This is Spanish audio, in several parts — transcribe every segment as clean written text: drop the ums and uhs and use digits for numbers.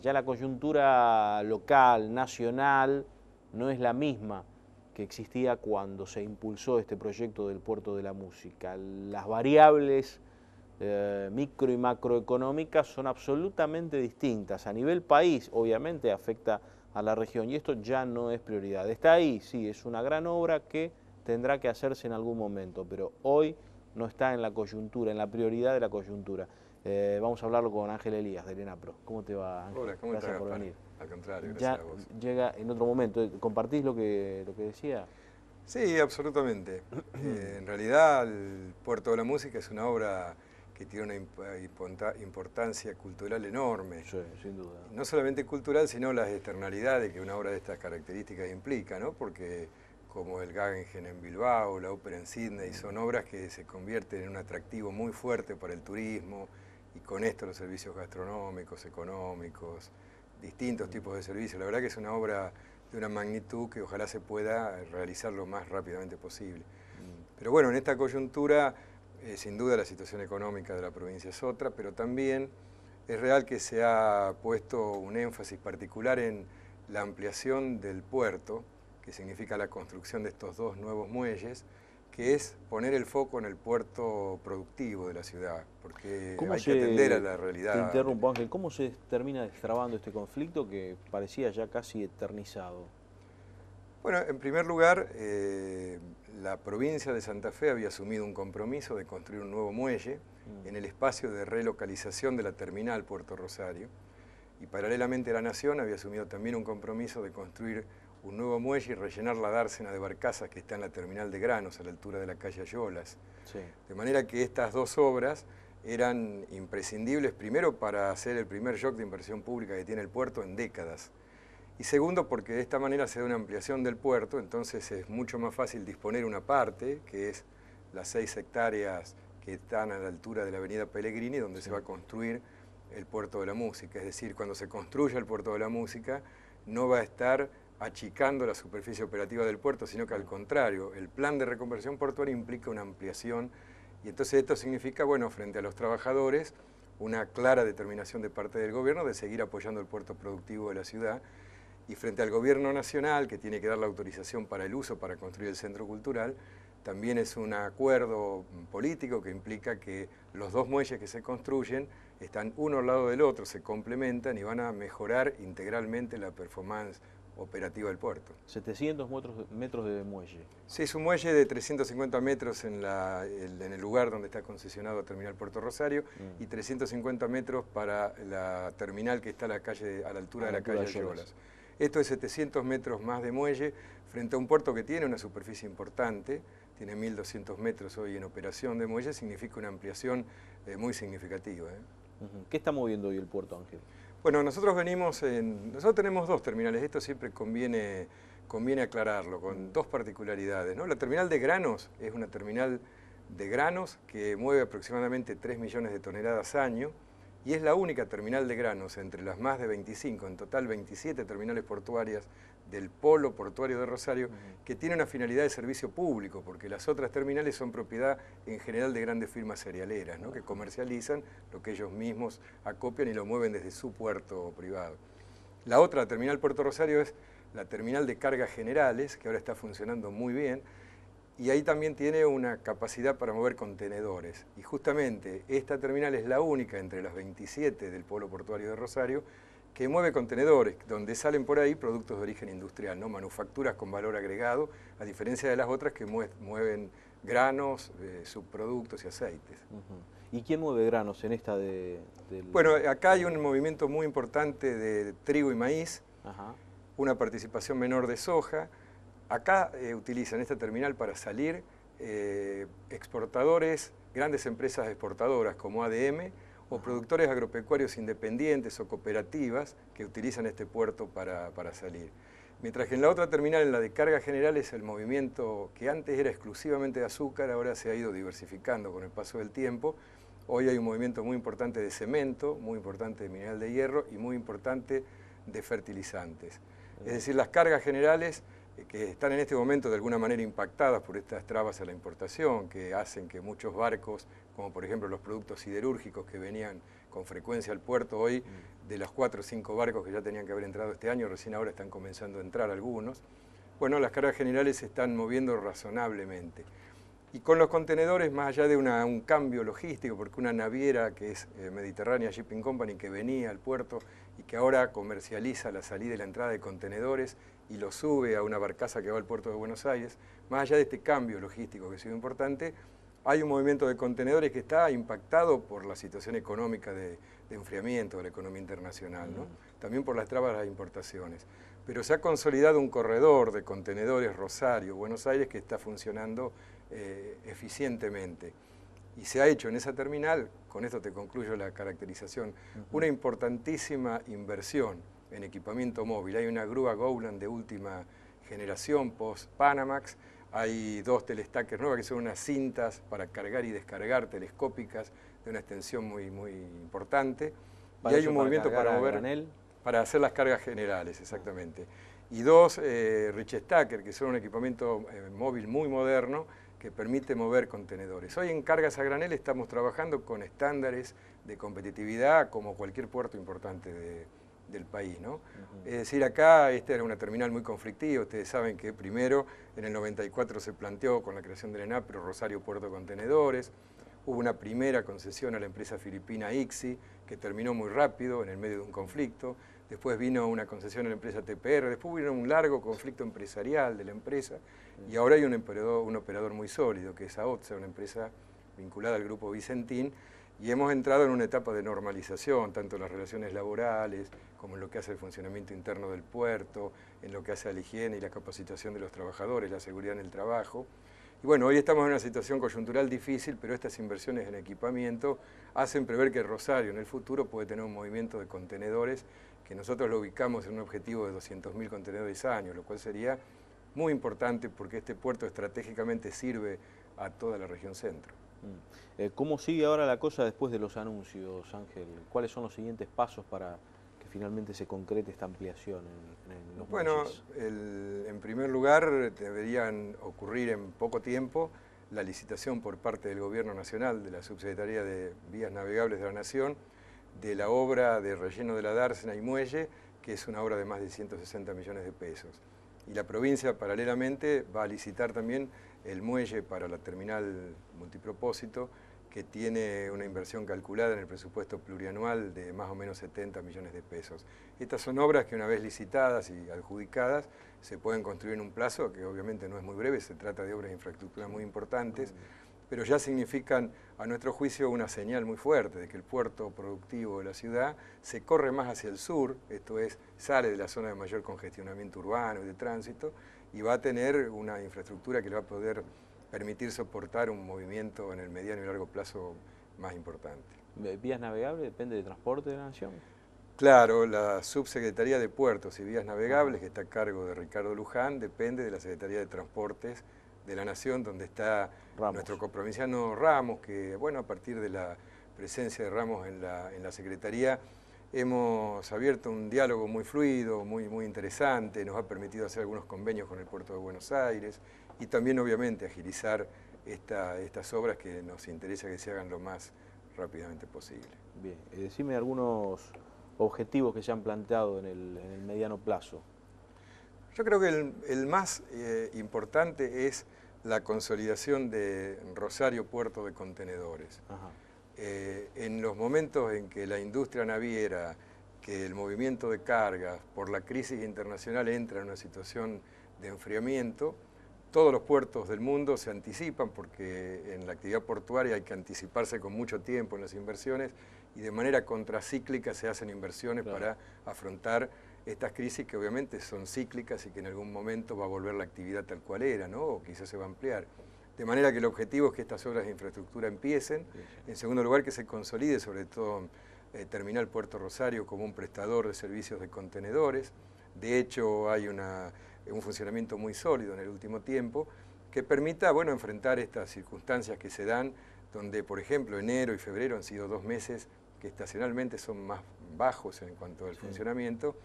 Ya la coyuntura local, nacional, no es la misma que existía cuando se impulsó este proyecto del Puerto de la Música. Las variables micro y macroeconómicas son absolutamente distintas. A nivel país, obviamente, afecta a la región y esto ya no es prioridad. Está ahí, sí, es una gran obra que tendrá que hacerse en algún momento, pero hoy no está en la coyuntura, en la prioridad de la coyuntura. Vamos a hablarlo con Ángel Elías de ENAPRO. ¿Cómo te va, Ángel? Hola, ¿cómo Gracias estás, por Gaspar? venir. Al contrario, gracias Ya a vos. llega en otro momento. ¿Compartís lo que decía? Sí, absolutamente. En realidad, el Puerto de la Música es una obra que tiene una importancia cultural enorme. Sí, sin duda. No solamente cultural, sino las externalidades que una obra de estas características implica, ¿no? Porque como el Guggenheim en Bilbao, la ópera en Sydney, son obras que se convierten en un atractivo muy fuerte para el turismo y con esto los servicios gastronómicos, económicos, distintos tipos de servicios. La verdad que es una obra de una magnitud que ojalá se pueda realizar lo más rápidamente posible. Pero bueno, en esta coyuntura, sin duda la situación económica de la provincia es otra, pero también es real que se ha puesto un énfasis particular en la ampliación del puerto, que significa la construcción de estos dos nuevos muelles, que es poner el foco en el puerto productivo de la ciudad, porque hay que atender a la realidad. Te interrumpo, Ángel, ¿cómo se termina destrabando este conflicto que parecía ya casi eternizado? Bueno, en primer lugar, la provincia de Santa Fe había asumido un compromiso de construir un nuevo muelle en el espacio de relocalización de la terminal Puerto Rosario, y paralelamente la Nación había asumido también un compromiso de construir un nuevo muelle y rellenar la dársena de barcazas que está en la terminal de granos a la altura de la calle Ayolas. Sí. De manera que estas dos obras eran imprescindibles, primero para hacer el primer shock de inversión pública que tiene el puerto en décadas, y segundo porque de esta manera se da una ampliación del puerto, entonces es mucho más fácil disponer una parte, que es las 6 hectáreas que están a la altura de la avenida Pellegrini, donde se va a construir el Puerto de la Música. Es decir, cuando se construya el Puerto de la Música, no va a estar achicando la superficie operativa del puerto, sino que al contrario, el plan de reconversión portuaria implica una ampliación, y entonces esto significa, bueno, frente a los trabajadores, una clara determinación de parte del gobierno de seguir apoyando el puerto productivo de la ciudad, y frente al gobierno nacional, que tiene que dar la autorización para el uso para construir el centro cultural, también es un acuerdo político que implica que los dos muelles que se construyen están uno al lado del otro, se complementan y van a mejorar integralmente la performance operativa del puerto. 700 metros de muelle. Sí, es un muelle de 350 metros en el lugar donde está concesionado Terminal Puerto Rosario y 350 metros para la terminal que está a la altura de la calle Ayolas. Esto es 700 metros más de muelle frente a un puerto que tiene una superficie importante, tiene 1.200 metros hoy en operación de muelle, significa una ampliación muy significativa. ¿Qué está moviendo hoy el puerto, Ángel? Bueno, nosotros tenemos dos terminales, esto siempre conviene aclararlo, con dos particularidades, ¿no? La terminal de granos es una terminal de granos que mueve aproximadamente 3 millones de toneladas año, y es la única terminal de granos entre las más de 25, en total 27 terminales portuarias del polo portuario de Rosario, que tiene una finalidad de servicio público, porque las otras terminales son propiedad en general de grandes firmas cerealeras, ¿no? Que comercializan lo que ellos mismos acopian y lo mueven desde su puerto privado. La otra, la terminal Puerto Rosario, es la terminal de cargas generales, que ahora está funcionando muy bien, y ahí también tiene una capacidad para mover contenedores. Y justamente esta terminal es la única entre las 27 del polo portuario de Rosario que mueve contenedores, donde salen por ahí productos de origen industrial, ¿no? Manufacturas con valor agregado, a diferencia de las otras que mueven granos, subproductos y aceites. ¿Y quién mueve granos en esta Bueno, acá hay un movimiento muy importante de trigo y maíz, una participación menor de soja. Acá utilizan esta terminal para salir exportadores, grandes empresas exportadoras como ADM o productores agropecuarios independientes o cooperativas que utilizan este puerto para salir. Mientras que en la otra terminal, en la de cargas generales, el movimiento que antes era exclusivamente de azúcar, ahora se ha ido diversificando con el paso del tiempo. Hoy hay un movimiento muy importante de cemento, muy importante de mineral de hierro y muy importante de fertilizantes. Es decir, las cargas generales que están en este momento de alguna manera impactadas por estas trabas a la importación, que hacen que muchos barcos, como por ejemplo los productos siderúrgicos que venían con frecuencia al puerto hoy. De los 4 o 5 barcos que ya tenían que haber entrado este año, recién ahora están comenzando a entrar algunos. Bueno, las cargas generales se están moviendo razonablemente. Y con los contenedores, más allá de un cambio logístico, porque una naviera que es Mediterránea Shipping Company, que venía al puerto y que ahora comercializa la salida y la entrada de contenedores y lo sube a una barcaza que va al puerto de Buenos Aires, más allá de este cambio logístico que ha sido importante, hay un movimiento de contenedores que está impactado por la situación económica de enfriamiento de la economía internacional, ¿no? También por las trabas de las importaciones. Pero se ha consolidado un corredor de contenedores Rosario-Buenos Aires que está funcionando eficientemente. Y se ha hecho en esa terminal, con esto te concluyo la caracterización, una importantísima inversión en equipamiento móvil. Hay una grúa Gowland de última generación, post-Panamax, hay 2 telestackers nuevas que son unas cintas para cargar y descargar telescópicas de una extensión muy importante. Y hay un movimiento para mover, para hacer las cargas generales, exactamente. Y 2 Richestacker, que son un equipamiento móvil muy moderno que permite mover contenedores. Hoy en cargas a granel estamos trabajando con estándares de competitividad como cualquier puerto importante del país, ¿no? Es decir, acá esta era una terminal muy conflictiva. Ustedes saben que primero, en el 94 se planteó con la creación del ENAPRO Rosario Puerto de Contenedores. Hubo una primera concesión a la empresa filipina ICSI, que terminó muy rápido en el medio de un conflicto. Después vino una concesión a la empresa TPR, después vino un largo conflicto empresarial de la empresa, y ahora hay un operador muy sólido, que es AOTSA, una empresa vinculada al grupo Vicentín, y hemos entrado en una etapa de normalización, tanto en las relaciones laborales, como en lo que hace el funcionamiento interno del puerto, en lo que hace a la higiene y la capacitación de los trabajadores, la seguridad en el trabajo. Y bueno, hoy estamos en una situación coyuntural difícil, pero estas inversiones en equipamiento hacen prever que Rosario en el futuro puede tener un movimiento de contenedores que nosotros lo ubicamos en un objetivo de 200.000 contenedores año, lo cual sería muy importante porque este puerto estratégicamente sirve a toda la región centro. ¿Cómo sigue ahora la cosa después de los anuncios, Ángel? ¿Cuáles son los siguientes pasos para que finalmente se concrete esta ampliación en los muelles? En primer lugar, deberían ocurrir en poco tiempo la licitación por parte del Gobierno Nacional, de la Subsecretaría de Vías Navegables de la Nación, de la obra de relleno de la dársena y muelle, que es una obra de más de 160 millones de pesos. Y la provincia, paralelamente, va a licitar también el muelle para la terminal multipropósito, que tiene una inversión calculada en el presupuesto plurianual de más o menos 70 millones de pesos. Estas son obras que una vez licitadas y adjudicadas se pueden construir en un plazo que obviamente no es muy breve, se trata de obras de infraestructura muy importantes, pero ya significan, a nuestro juicio, una señal muy fuerte de que el puerto productivo de la ciudad se corre más hacia el sur, esto es, sale de la zona de mayor congestionamiento urbano y de tránsito, y va a tener una infraestructura que le va a poder permitir soportar un movimiento en el mediano y largo plazo más importante. ¿Vías navegables depende de Transporte de la Nación? Claro, la Subsecretaría de Puertos y Vías Navegables, que está a cargo de Ricardo Luján, depende de la Secretaría de Transportes de la Nación, donde está nuestro coprovinciano Ramos, que bueno, a partir de la presencia de Ramos en la Secretaría, hemos abierto un diálogo muy fluido, muy interesante, nos ha permitido hacer algunos convenios con el Puerto de Buenos Aires y también obviamente agilizar estas obras que nos interesa que se hagan lo más rápidamente posible. Bien, decime algunos objetivos que se han planteado en el mediano plazo. Yo creo que el más importante es la consolidación de Rosario Puerto de Contenedores. En los momentos en que la industria naviera, que el movimiento de cargas por la crisis internacional entra en una situación de enfriamiento, todos los puertos del mundo se anticipan porque en la actividad portuaria hay que anticiparse con mucho tiempo en las inversiones y de manera contracíclica se hacen inversiones para afrontar estas crisis que obviamente son cíclicas y que en algún momento va a volver la actividad tal cual era, ¿no? O quizás se va a ampliar. De manera que el objetivo es que estas obras de infraestructura empiecen. En segundo lugar, que se consolide sobre todo Terminal Puerto Rosario como un prestador de servicios de contenedores. De hecho, hay un funcionamiento muy sólido en el último tiempo que permita, bueno, enfrentar estas circunstancias que se dan, donde, por ejemplo, enero y febrero han sido 2 meses que estacionalmente son más bajos en cuanto al funcionamiento,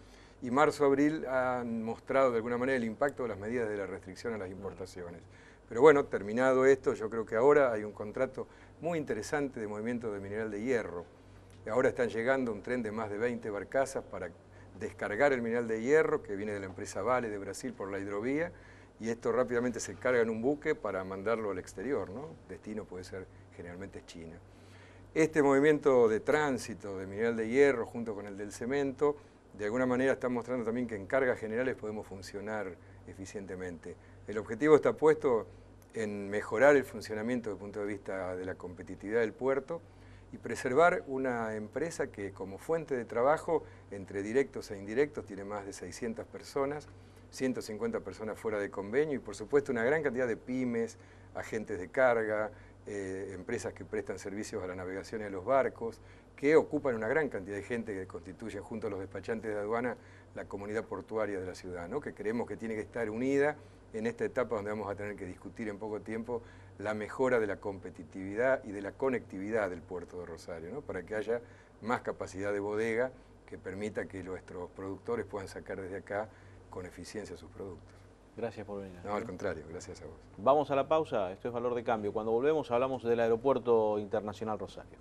y marzo-abril han mostrado de alguna manera el impacto de las medidas de la restricción a las importaciones. Pero bueno, terminado esto, yo creo que ahora hay un contrato muy interesante de movimiento de mineral de hierro Ahora están llegando un tren de más de 20 barcazas para descargar el mineral de hierro que viene de la empresa Vale de Brasil por la hidrovía, y esto rápidamente se carga en un buque para mandarlo al exterior, ¿no? Destino puede ser generalmente China. Este movimiento de tránsito de mineral de hierro junto con el del cemento, de alguna manera está mostrando también que en cargas generales podemos funcionar eficientemente. El objetivo está puesto en mejorar el funcionamiento desde el punto de vista de la competitividad del puerto y preservar una empresa que como fuente de trabajo entre directos e indirectos tiene más de 600 personas, 150 personas fuera de convenio y por supuesto una gran cantidad de pymes, agentes de carga, empresas que prestan servicios a la navegación y a los barcos, que ocupan una gran cantidad de gente que constituyen junto a los despachantes de aduana la comunidad portuaria de la ciudad, ¿no? Que creemos que tiene que estar unida en esta etapa donde vamos a tener que discutir en poco tiempo la mejora de la competitividad y de la conectividad del puerto de Rosario, ¿no? Para que haya más capacidad de bodega que permita que nuestros productores puedan sacar desde acá con eficiencia sus productos. Gracias por venir. No, al contrario, gracias a vos. Vamos a la pausa, esto es Valor de Cambio. Cuando volvemos hablamos del Aeropuerto Internacional Rosario.